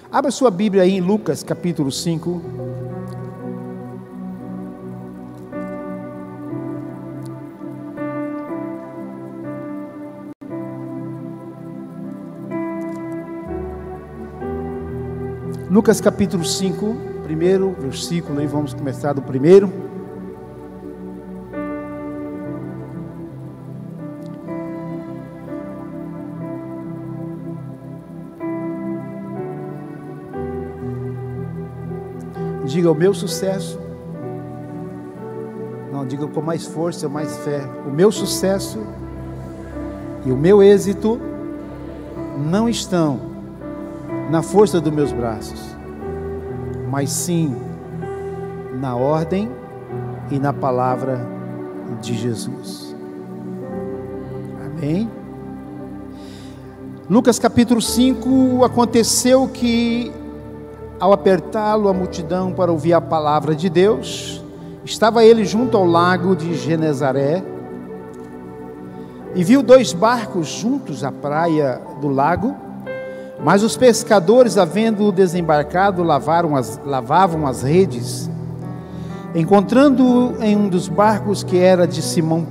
Abra sua Bíblia aí em Lucas capítulo 5. Lucas capítulo 5, primeiro versículo, aí vamos começar do primeiro. Diga: o meu sucesso, não, diga com mais força, mais fé: o meu sucesso e o meu êxito não estão na força dos meus braços, mas sim na ordem e na palavra de Jesus. Amém? Lucas capítulo 5, aconteceu que, ao apertá-lo a multidão para ouvir a palavra de Deus, estava ele junto ao lago de Genezaré, e viu 2 barcos juntos à praia do lago, mas os pescadores, havendo desembarcado, lavavam as redes. Encontrando em um dos barcos, que era de Simão,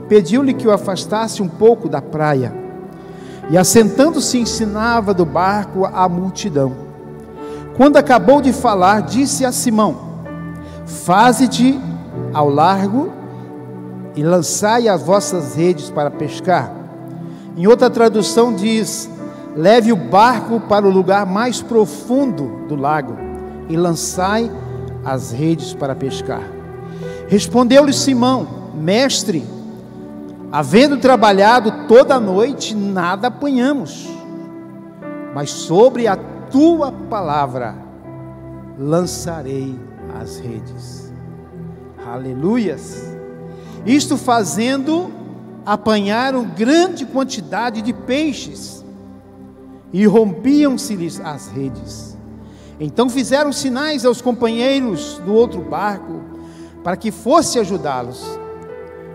pediu-lhe que o afastasse um pouco da praia, e assentando-se ensinava do barco a multidão. Quando acabou de falar, disse a Simão: faze-te ao largo e lançai as vossas redes para pescar. Em outra tradução diz: leve o barco para o lugar mais profundo do lago e lançai as redes para pescar. Respondeu-lhe Simão: mestre, havendo trabalhado toda a noite, nada apanhamos, mas sobre a tua palavra lançarei as redes. Aleluias! Isto fazendo, apanharam grande quantidade de peixes, e rompiam-se-lhes as redes. Então fizeram sinais aos companheiros do outro barco, para que fosse ajudá-los,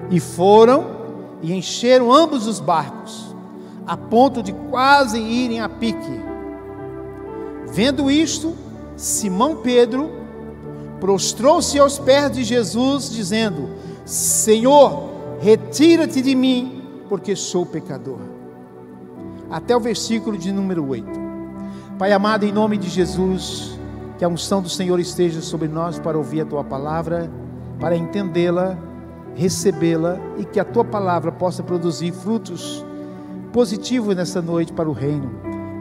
e foram e encheram ambos os barcos, a ponto de quase irem a pique. Vendo isto, Simão Pedro prostrou-se aos pés de Jesus, dizendo: Senhor, retira-te de mim, porque sou pecador. Até o versículo de número 8. Pai amado, em nome de Jesus, que a unção do Senhor esteja sobre nós para ouvir a Tua palavra, para entendê-la, recebê-la, e que a Tua palavra possa produzir frutos positivos nessa noite para o reino,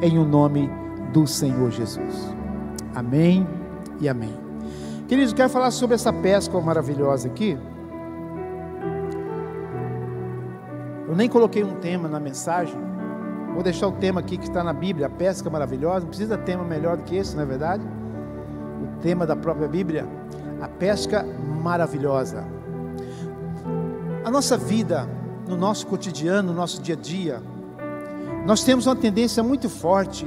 em o nome do Senhor Jesus. Amém e amém. Queridos, eu quero falar sobre essa pesca maravilhosa aqui. Eu nem coloquei um tema na mensagem, vou deixar o tema aqui que está na Bíblia: a pesca maravilhosa. Não precisa de tema melhor do que esse, não é verdade? O tema da própria Bíblia, a pesca maravilhosa. A nossa vida, no nosso cotidiano, no nosso dia a dia, nós temos uma tendência muito forte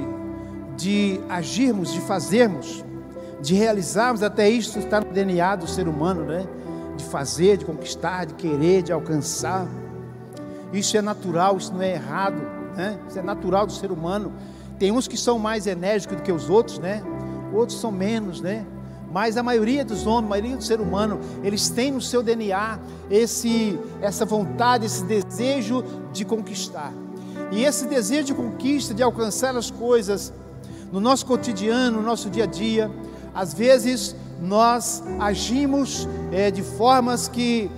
de agirmos, de fazermos, de realizarmos. Até isso está no DNA do ser humano, né? De fazer, de conquistar, de querer, de alcançar. Isso é natural, isso não é errado, né? Isso é natural do ser humano. Tem uns que são mais enérgicos do que os outros, né? Outros são menos, né? Mas a maioria dos homens, a maioria do ser humano, eles têm no seu DNA essa vontade, esse desejo de conquistar. E esse desejo de conquista, de alcançar as coisas no nosso cotidiano, no nosso dia a dia, às vezes nós agimos de formas que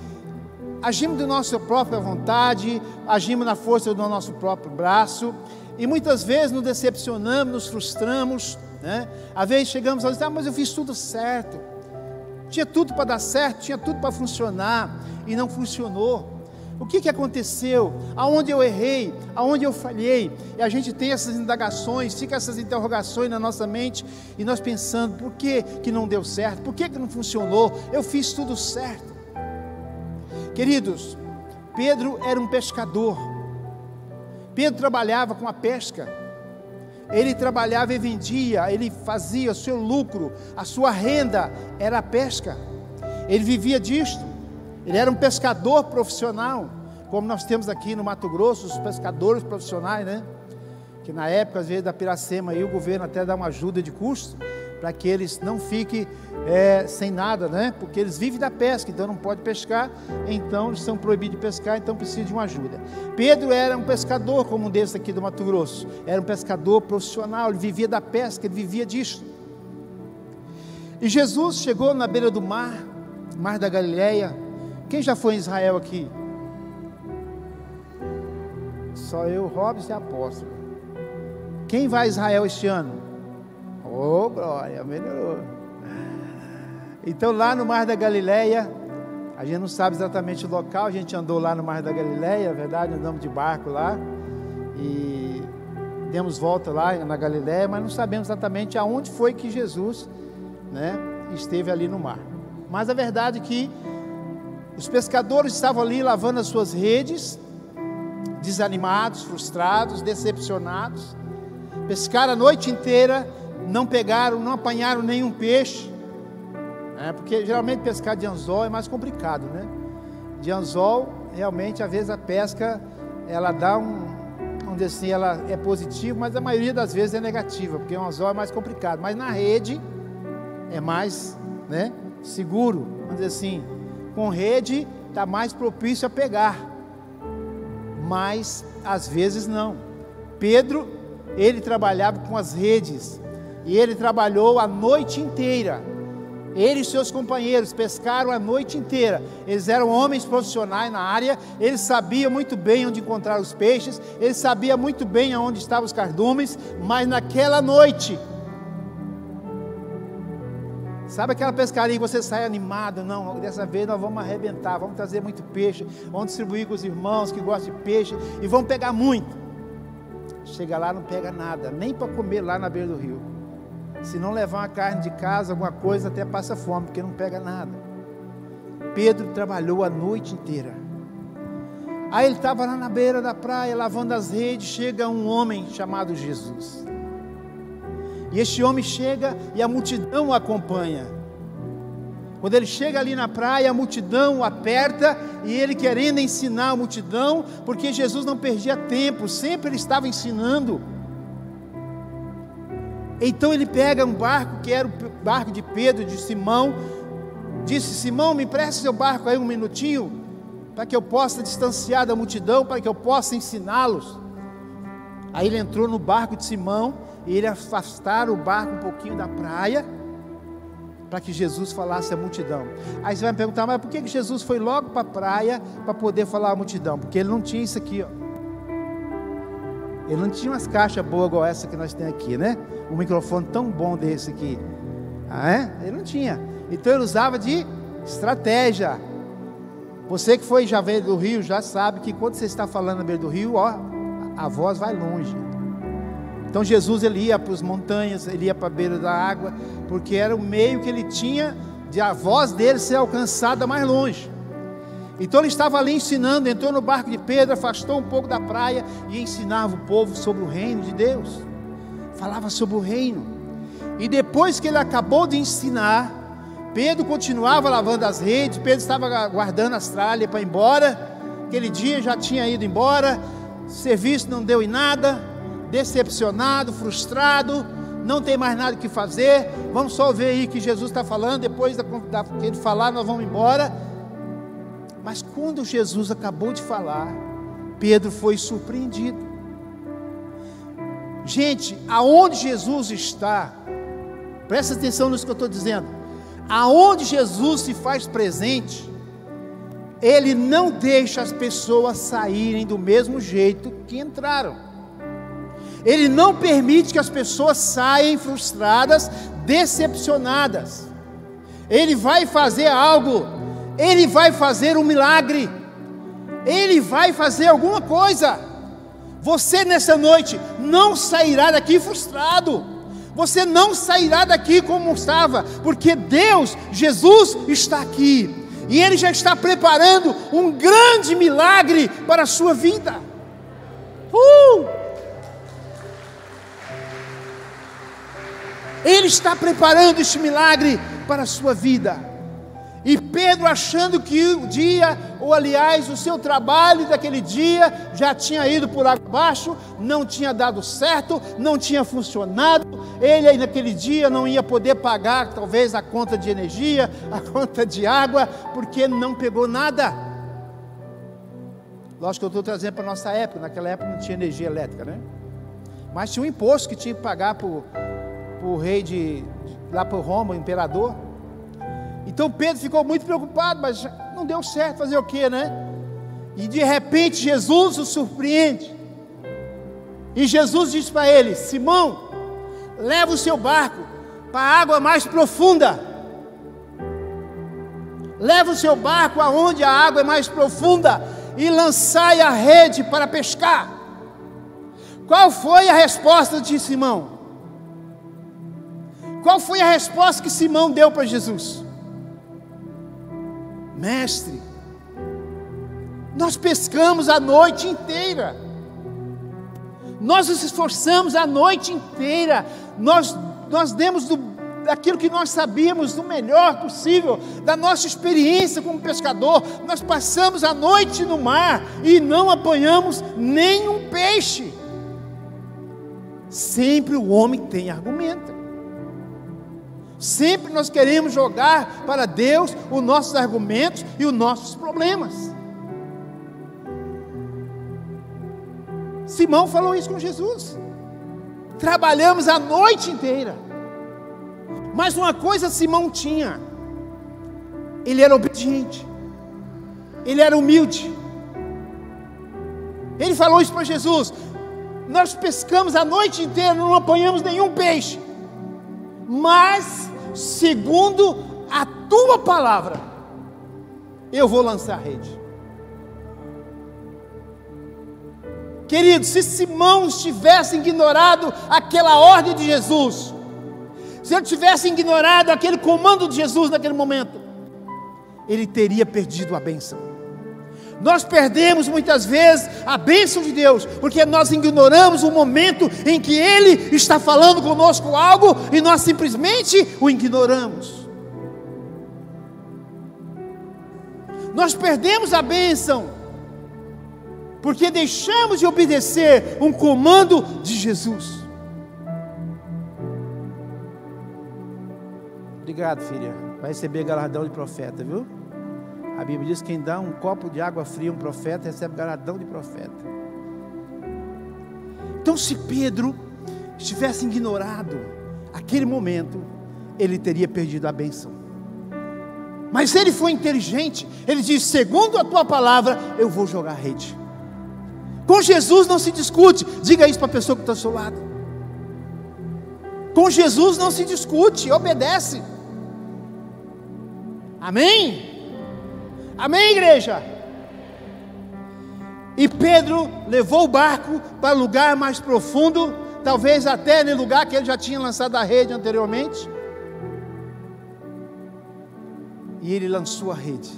agimos de nossa própria vontade, agimos na força do nosso próprio braço, e muitas vezes nos decepcionamos, nos frustramos, né? Às vezes chegamos a dizer: mas eu fiz tudo certo, tinha tudo para dar certo, tinha tudo para funcionar, e não funcionou. O que aconteceu? Aonde eu errei? Aonde eu falhei? E a gente tem essas indagações, fica essas interrogações na nossa mente, e nós pensando: por que não deu certo? Por que não funcionou? Eu fiz tudo certo. Queridos, Pedro era um pescador. Pedro trabalhava com a pesca. Ele trabalhava e vendia, ele fazia o seu lucro, a sua renda era a pesca. Ele vivia disto. Ele era um pescador profissional, como nós temos aqui no Mato Grosso, os pescadores profissionais, né? que na época, às vezes, da Piracema, aí, o governo até dá uma ajuda de custo, para que eles não fiquem sem nada, né? Porque eles vivem da pesca, então não pode pescar, então eles são proibidos de pescar, então precisa de uma ajuda. Pedro era um pescador, como um desses aqui do Mato Grosso, era um pescador profissional, ele vivia da pesca, ele vivia disso. E Jesus chegou na beira do mar, Mar da Galileia. Quem já foi em Israel aqui? Só eu, Robson e Apóstolo. Quem vai a Israel este ano? Oh, glória, melhorou. Então lá no Mar da Galileia, a gente não sabe exatamente o local, a gente andou lá no Mar da Galileia, é verdade, andamos de barco lá, e demos volta lá na Galileia, mas não sabemos exatamente aonde foi que Jesus, né, esteve ali no mar. Mas a verdade é que os pescadores estavam ali lavando as suas redes, desanimados, frustrados, decepcionados, pescaram a noite inteira, não pegaram, não apanharam nenhum peixe, porque geralmente pescar de anzol é mais complicado, né? De anzol, realmente, às vezes a pesca, ela dá vamos dizer assim, ela é positiva, mas a maioria das vezes é negativa, porque o anzol é mais complicado, mas na rede é mais, né, seguro, vamos dizer assim, com rede está mais propício a pegar, mas às vezes não. Pedro, ele trabalhava com as redes, e ele trabalhou a noite inteira. Ele e seus companheiros pescaram a noite inteira. Eles eram homens profissionais na área. Eles sabiam muito bem onde encontrar os peixes. Eles sabiam muito bem onde estavam os cardumes. Mas naquela noite, sabe aquela pescaria que você sai animado? Não, dessa vez nós vamos arrebentar. Vamos trazer muito peixe. Vamos distribuir com os irmãos que gostam de peixe. E vamos pegar muito. Chega lá, não pega nada. Nem para comer lá na beira do rio. Se não levar uma carne de casa, alguma coisa, até passa fome, porque não pega nada. Pedro trabalhou a noite inteira. Aí ele estava lá na beira da praia, lavando as redes, chega um homem chamado Jesus. E este homem chega e a multidão o acompanha. Quando ele chega ali na praia, a multidão o aperta, e ele querendo ensinar a multidão, porque Jesus não perdia tempo, sempre ele estava ensinando. Então ele pega um barco, que era o barco de Pedro, de Simão, disse: Simão, me empresta seu barco aí um minutinho, para que eu possa distanciar da multidão, para que eu possa ensiná-los. Aí ele entrou no barco de Simão, e ele afastaram o barco um pouquinho da praia, para que Jesus falasse à multidão. Aí você vai me perguntar, mas por que Jesus foi logo para a praia, para poder falar à multidão? Porque ele não tinha isso aqui, ó. Ele não tinha umas caixas boas igual essa que nós temos aqui, né? Um microfone tão bom desse aqui. Ele não tinha. Então ele usava de estratégia. Você que já veio do Rio, já sabe que quando você está falando na beira do rio, ó, a voz vai longe. Então Jesus, ele ia para as montanhas, ele ia para a beira da água, porque era o meio que ele tinha de a voz dele ser alcançada mais longe. Então ele estava ali ensinando, entrou no barco de Pedro, afastou um pouco da praia e ensinava o povo sobre o reino de Deus. Falava sobre o reino. E depois que ele acabou de ensinar, Pedro continuava lavando as redes, Pedro estava guardando as tralhas para ir embora. Aquele dia já tinha ido embora, o serviço não deu em nada, decepcionado, frustrado, não tem mais nada que fazer. Vamos só ver aí que Jesus está falando, depois que ele falar nós vamos embora. Mas quando Jesus acabou de falar, Pedro foi surpreendido. Gente, aonde Jesus está, presta atenção nisso que eu estou dizendo, aonde Jesus se faz presente, Ele não deixa as pessoas saírem do mesmo jeito que entraram. Ele não permite que as pessoas saiam frustradas, decepcionadas. Ele vai fazer algo. Ele vai fazer um milagre. Ele vai fazer alguma coisa. Você nessa noite não sairá daqui frustrado. Você não sairá daqui como estava, porque Deus, Jesus está aqui. E Ele já está preparando um grande milagre para a sua vida. Ele está preparando este milagre para a sua vida. E Pedro, achando que o dia, ou aliás, o seu trabalho daquele dia já tinha ido por água abaixo, não tinha dado certo, não tinha funcionado, ele naquele dia não ia poder pagar talvez a conta de energia, a conta de água, porque não pegou nada. Lógico que eu estou trazendo para a nossa época, naquela época não tinha energia elétrica, né? Mas tinha um imposto que tinha que pagar para o rei lá para Roma, o imperador. Então Pedro ficou muito preocupado, mas não deu certo, fazer o que, né? E de repente Jesus o surpreende, e Jesus diz para ele: Simão, leva o seu barco para a água mais profunda, leva o seu barco aonde a água é mais profunda, e lançai a rede para pescar. Qual foi a resposta de Simão? Qual foi a resposta que Simão deu para Jesus? Mestre, nós pescamos a noite inteira, nós nos esforçamos a noite inteira, nós demos daquilo que nós sabíamos, do melhor possível, da nossa experiência como pescador, nós passamos a noite no mar e não apanhamos nenhum peixe. Sempre o homem tem argumento. Sempre nós queremos jogar para Deus os nossos argumentos e os nossos problemas. Simão falou isso com Jesus. Trabalhamos a noite inteira. Mas uma coisa Simão tinha: ele era obediente, ele era humilde. Ele falou isso para Jesus: nós pescamos a noite inteira, não apanhamos nenhum peixe, mas segundo a tua palavra, eu vou lançar a rede. Querido, se Simão tivesse ignorado aquela ordem de Jesus, se ele tivesse ignorado aquele comando de Jesus naquele momento, ele teria perdido a bênção. Nós perdemos muitas vezes a bênção de Deus, porque nós ignoramos o momento em que Ele está falando conosco algo, e nós simplesmente o ignoramos. Nós perdemos a bênção, porque deixamos de obedecer um comando de Jesus. Obrigado, filha, vai receber galardão de profeta, viu? A Bíblia diz que quem dá um copo de água fria a um profeta, recebe galardão de profeta. Então, se Pedro tivesse ignorado aquele momento, ele teria perdido a bênção. Mas ele foi inteligente, ele disse: segundo a tua palavra, eu vou jogar a rede. Com Jesus não se discute. Diga isso para a pessoa que está ao seu lado. Com Jesus não se discute, obedece. Amém? Amém, igreja? E Pedro levou o barco para o lugar mais profundo, talvez até no lugar que ele já tinha lançado a rede anteriormente. E ele lançou a rede.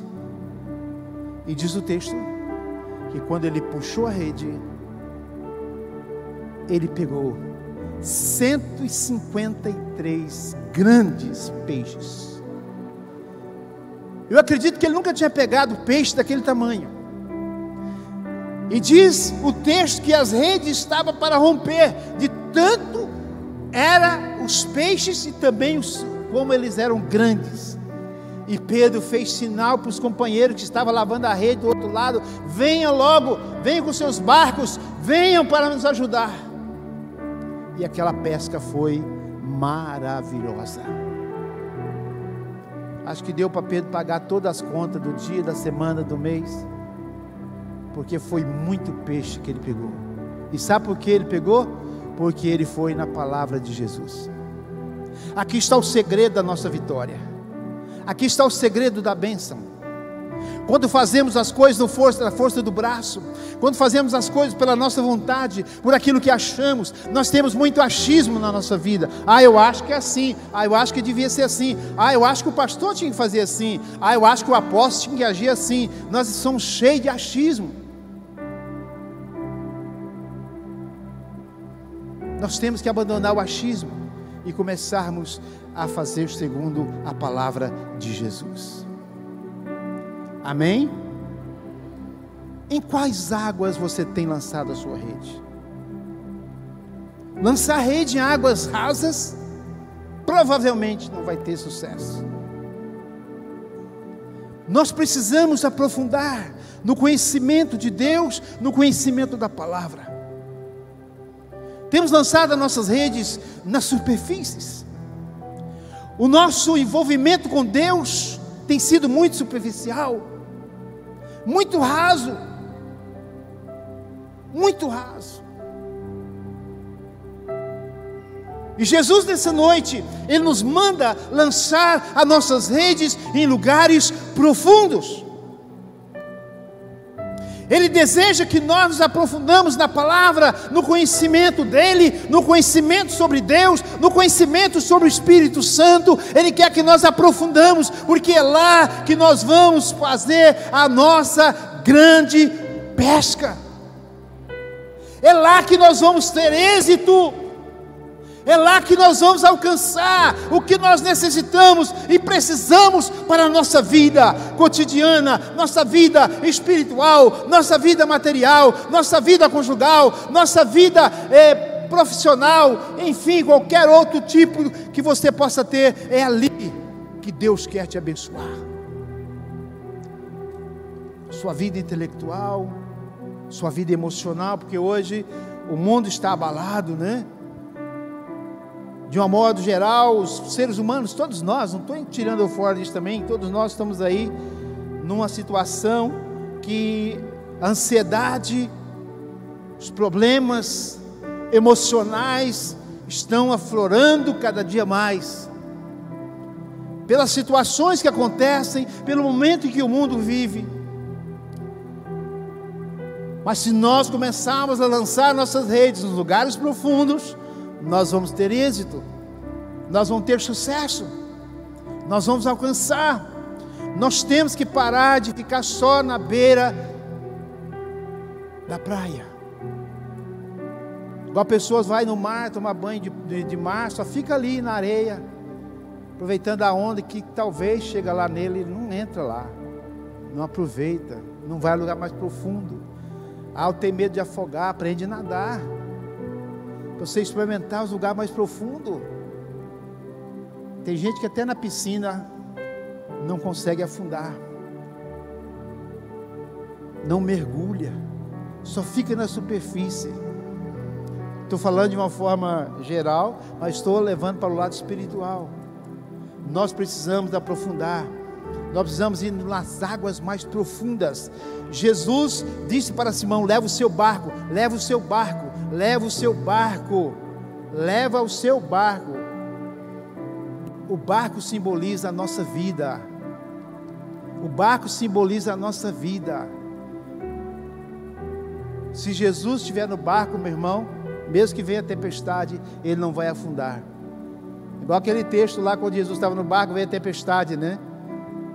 E diz o texto que quando ele puxou a rede, ele pegou 153 grandes peixes. Eu acredito que ele nunca tinha pegado peixe daquele tamanho. E diz o texto que as redes estavam para romper, de tanto eram os peixes e também como eles eram grandes. E Pedro fez sinal para os companheiros que estavam lavando a rede do outro lado: venham logo, venham com seus barcos, venham para nos ajudar. E aquela pesca foi maravilhosa. Acho que deu para Pedro pagar todas as contas do dia, da semana, do mês, porque foi muito peixe que ele pegou. E sabe por que ele pegou? Porque ele foi na palavra de Jesus. Aqui está o segredo da nossa vitória. Aqui está o segredo da bênção. Quando fazemos as coisas na força do braço, quando fazemos as coisas pela nossa vontade, por aquilo que achamos, nós temos muito achismo na nossa vida. Eu acho que é assim, eu acho que devia ser assim, eu acho que o pastor tinha que fazer assim, eu acho que o apóstolo tinha que agir assim. Nós somos cheios de achismo. Nós temos que abandonar o achismo e começarmos a fazer segundo a palavra de Jesus. Amém? Em quais águas você tem lançado a sua rede? Lançar rede em águas rasas, provavelmente não vai ter sucesso. Nós precisamos aprofundar no conhecimento de Deus, no conhecimento da palavra. Temos lançado as nossas redes nas superfícies. O nosso envolvimento com Deus tem sido muito superficial, muito raso, muito raso. E Jesus nessa noite, Ele nos manda lançar as nossas redes em lugares profundos. Ele deseja que nós nos aprofundamos na palavra, no conhecimento dEle, no conhecimento sobre Deus, no conhecimento sobre o Espírito Santo. Ele quer que nós aprofundamos, porque é lá que nós vamos fazer a nossa grande pesca. É lá que nós vamos ter êxito. É lá que nós vamos alcançar o que nós necessitamos e precisamos para a nossa vida cotidiana, nossa vida espiritual, nossa vida material, nossa vida conjugal, nossa vida profissional, enfim, qualquer outro tipo que você possa ter. É ali que Deus quer te abençoar. Sua vida intelectual, sua vida emocional, porque hoje o mundo está abalado, né? De um modo geral, os seres humanos, todos nós, não estou tirando eu fora disso também, todos nós estamos aí numa situação que a ansiedade, os problemas emocionais estão aflorando cada dia mais, pelas situações que acontecem, pelo momento em que o mundo vive. Mas se nós começarmos a lançar nossas redes nos lugares profundos, nós vamos ter êxito, nós vamos ter sucesso, nós vamos alcançar. Nós temos que parar de ficar só na beira da praia. Igual pessoas vai no mar, tomar banho de mar, só fica ali na areia, aproveitando a onda que talvez chega lá nele, ele não entra lá, não aproveita, não vai a lugar mais profundo. Eu tenho medo de afogar, aprende a nadar, para você experimentar os lugares mais profundos. Tem gente que até na piscina não consegue afundar, não mergulha, só fica na superfície. Estou falando de uma forma geral, mas estou levando para o lado espiritual. Nós precisamos aprofundar, nós precisamos ir nas águas mais profundas. Jesus disse para Simão: leva o seu barco, leva o seu barco, leva o seu barco, leva o seu barco. O barco simboliza a nossa vida, o barco simboliza a nossa vida. Se Jesus estiver no barco, meu irmão, mesmo que venha a tempestade, ele não vai afundar. Igual aquele texto lá, quando Jesus estava no barco, veio a tempestade, né?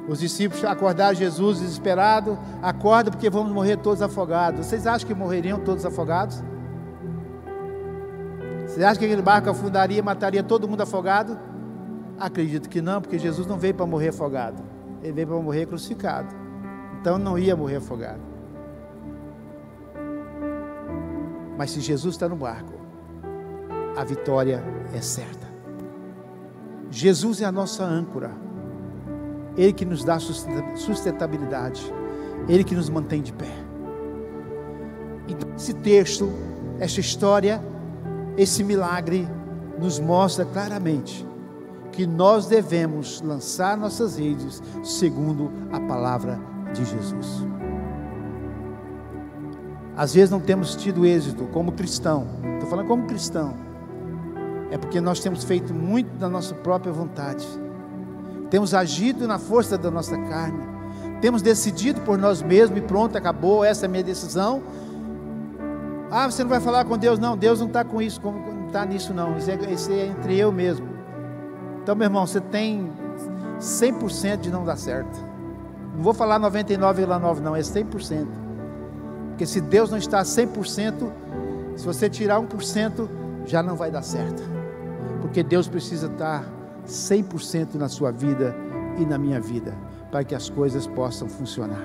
Os discípulos acordaram Jesus desesperado: acorda, porque vamos morrer todos afogados. Vocês acham que morreriam todos afogados? Vocês acham que aquele barco afundaria, mataria todo mundo afogado? Acredito que não, porque Jesus não veio para morrer afogado, ele veio para morrer crucificado, então não ia morrer afogado. Mas se Jesus está no barco, a vitória é certa. Jesus é a nossa âncora, Ele que nos dá sustentabilidade, Ele que nos mantém de pé. Então esse texto, essa história, esse milagre nos mostra claramente que nós devemos lançar nossas redes segundo a palavra de Jesus. Às vezes não temos tido êxito como cristão, estou falando como cristão, é porque nós temos feito muito da nossa própria vontade, temos agido na força da nossa carne, temos decidido por nós mesmos e pronto, acabou, essa é a minha decisão. Você não vai falar com Deus? Não, Deus não está com isso, não está nisso não, isso é entre eu mesmo. Então, meu irmão, você tem 100% de não dar certo. Não vou falar 99,9 não, é 100%. Porque se Deus não está 100%, se você tirar 1%, já não vai dar certo. Porque Deus precisa estar 100% na sua vida e na minha vida, para que as coisas possam funcionar.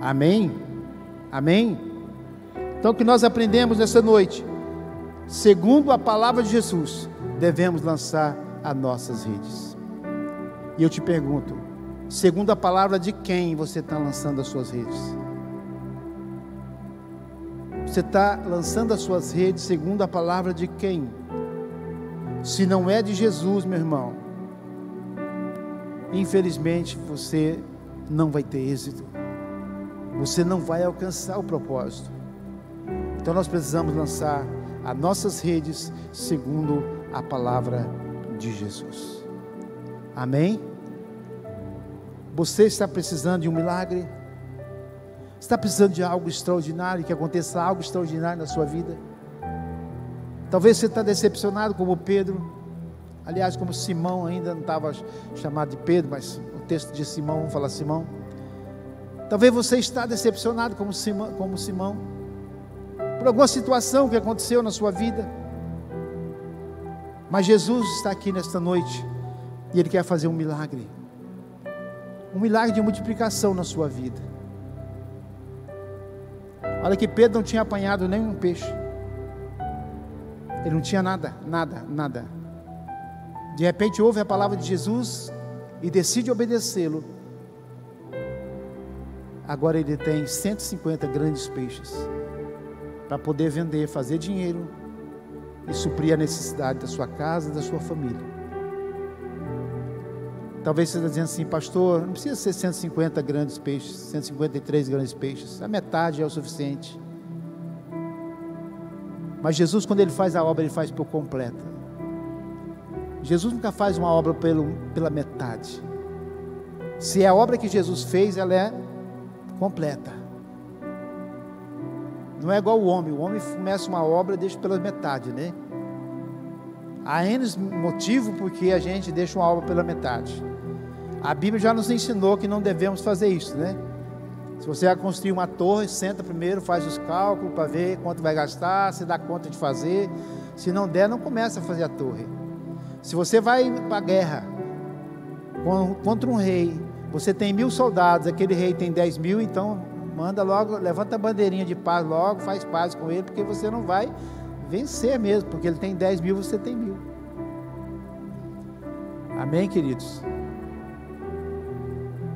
Amém? Amém? Então, o que nós aprendemos nessa noite, segundo a palavra de Jesus, devemos lançar as nossas redes. E eu te pergunto, segundo a palavra de quem você está lançando as suas redes? Você está lançando as suas redes segundo a palavra de quem? Se não é de Jesus, meu irmão, infelizmente você não vai ter êxito, você não vai alcançar o propósito. Então nós precisamos lançar as nossas redes segundo a palavra de Jesus. Amém? Você está precisando de um milagre? Está precisando de algo extraordinário, que aconteça algo extraordinário na sua vida? Talvez você está decepcionado como Pedro, aliás, como Simão, ainda não estava chamado de Pedro, mas o texto de Simão, vamos falar Simão. Talvez você está decepcionado como Simão, por alguma situação que aconteceu na sua vida. Mas Jesus está aqui nesta noite, e Ele quer fazer um milagre de multiplicação na sua vida. Olha que Pedro não tinha apanhado nenhum peixe, ele não tinha nada. De repente ouve a palavra de Jesus e decide obedecê-lo. Agora ele tem 150 grandes peixes para poder vender, fazer dinheiro e suprir a necessidade da sua casa e da sua família. Talvez você esteja dizendo assim: pastor, não precisa ser 150 grandes peixes, 153 grandes peixes, a metade é o suficiente. Mas Jesus, quando Ele faz a obra, Ele faz por completa. Jesus nunca faz uma obra pela metade. Se é a obra que Jesus fez, ela é completa. Não é igual o homem começa uma obra e deixa pela metade, né? Há N motivo porque a gente deixa uma obra pela metade. A Bíblia já nos ensinou que não devemos fazer isso, né? Se você vai construir uma torre, senta primeiro, faz os cálculos para ver quanto vai gastar, se dá conta de fazer. Se não der, não começa a fazer a torre. Se você vai para a guerra contra um rei, você tem 1000 soldados, aquele rei tem 10.000, então manda logo, levanta a bandeirinha de paz logo, faz paz com ele, porque você não vai vencer mesmo, porque ele tem 10.000, você tem 1.000. Amém, queridos?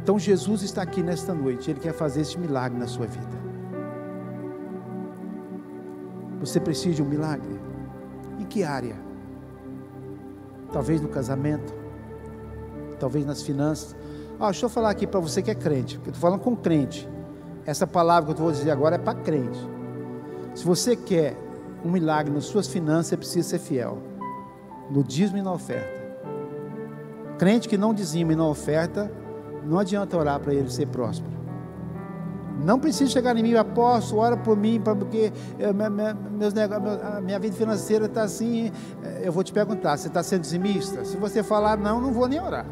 Então Jesus está aqui nesta noite, Ele quer fazer esse milagre na sua vida. Você precisa de um milagre? Em que área? Talvez no casamento, talvez nas finanças. Deixa eu falar aqui para você que é crente, eu estou falando com crente. Essa palavra que eu vou dizer agora é para crente. Se você quer um milagre nas suas finanças, você precisa ser fiel no dízimo e na oferta. Crente que não dizima e não oferta, não adianta orar para ele ser próspero. Não precisa chegar em mim: apóstolo, ora por mim, porque a minha vida financeira está assim. Eu vou te perguntar: você está sendo dizimista? Se você falar não, não vou nem orar.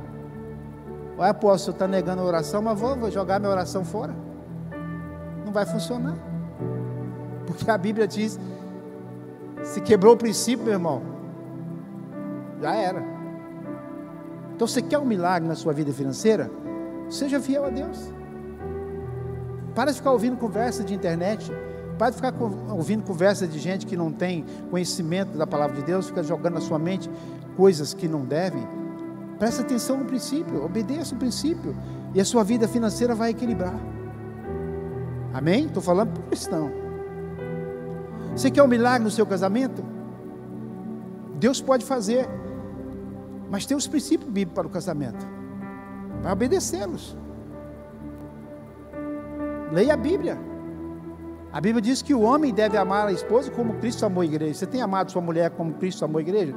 Olha, apóstolo, está negando a oração, mas vou jogar minha oração fora. Não vai funcionar, porque a Bíblia diz: se quebrou o princípio, meu irmão, já era. Então, você quer um milagre na sua vida financeira? Seja fiel a Deus. Para de ficar ouvindo conversa de internet, para de ficar ouvindo conversa de gente que não tem conhecimento da palavra de Deus, fica jogando na sua mente coisas que não devem. Presta atenção no princípio, obedeça o princípio, e a sua vida financeira vai equilibrar. Amém? Estou falando para o cristão. Você quer um milagre no seu casamento? Deus pode fazer, mas tem os princípios bíblicos para o casamento, vai obedecê-los. Leia a Bíblia. A Bíblia diz que o homem deve amar a esposa como Cristo amou a igreja. Você tem amado sua mulher como Cristo amou a igreja?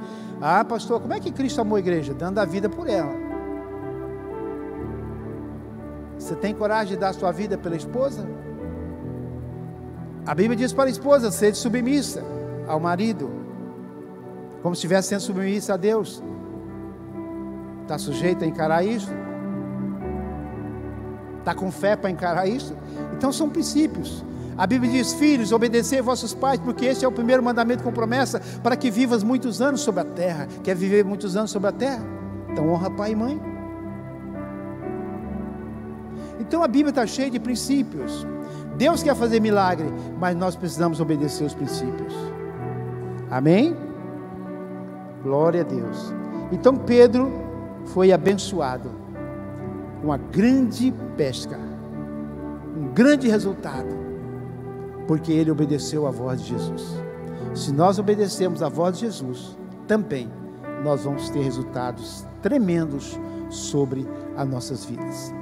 Pastor, como é que Cristo amou a igreja? Dando a vida por ela. Você tem coragem de dar a sua vida pela esposa? A Bíblia diz para a esposa: seja submissa ao marido, como se estivesse sendo submissa a Deus. Está sujeito a encarar isso? Está com fé para encarar isso? Então são princípios. A Bíblia diz: filhos, obedecei vossos pais, porque esse é o primeiro mandamento com promessa, para que vivas muitos anos sobre a terra. Quer viver muitos anos sobre a terra? Então honra pai e mãe. Então a Bíblia está cheia de princípios. Deus quer fazer milagre, mas nós precisamos obedecer os princípios. Amém? Glória a Deus. Então Pedro foi abençoado, uma grande pesca, um grande resultado, porque ele obedeceu à voz de Jesus. Se nós obedecemos à voz de Jesus, também nós vamos ter resultados tremendos sobre as nossas vidas.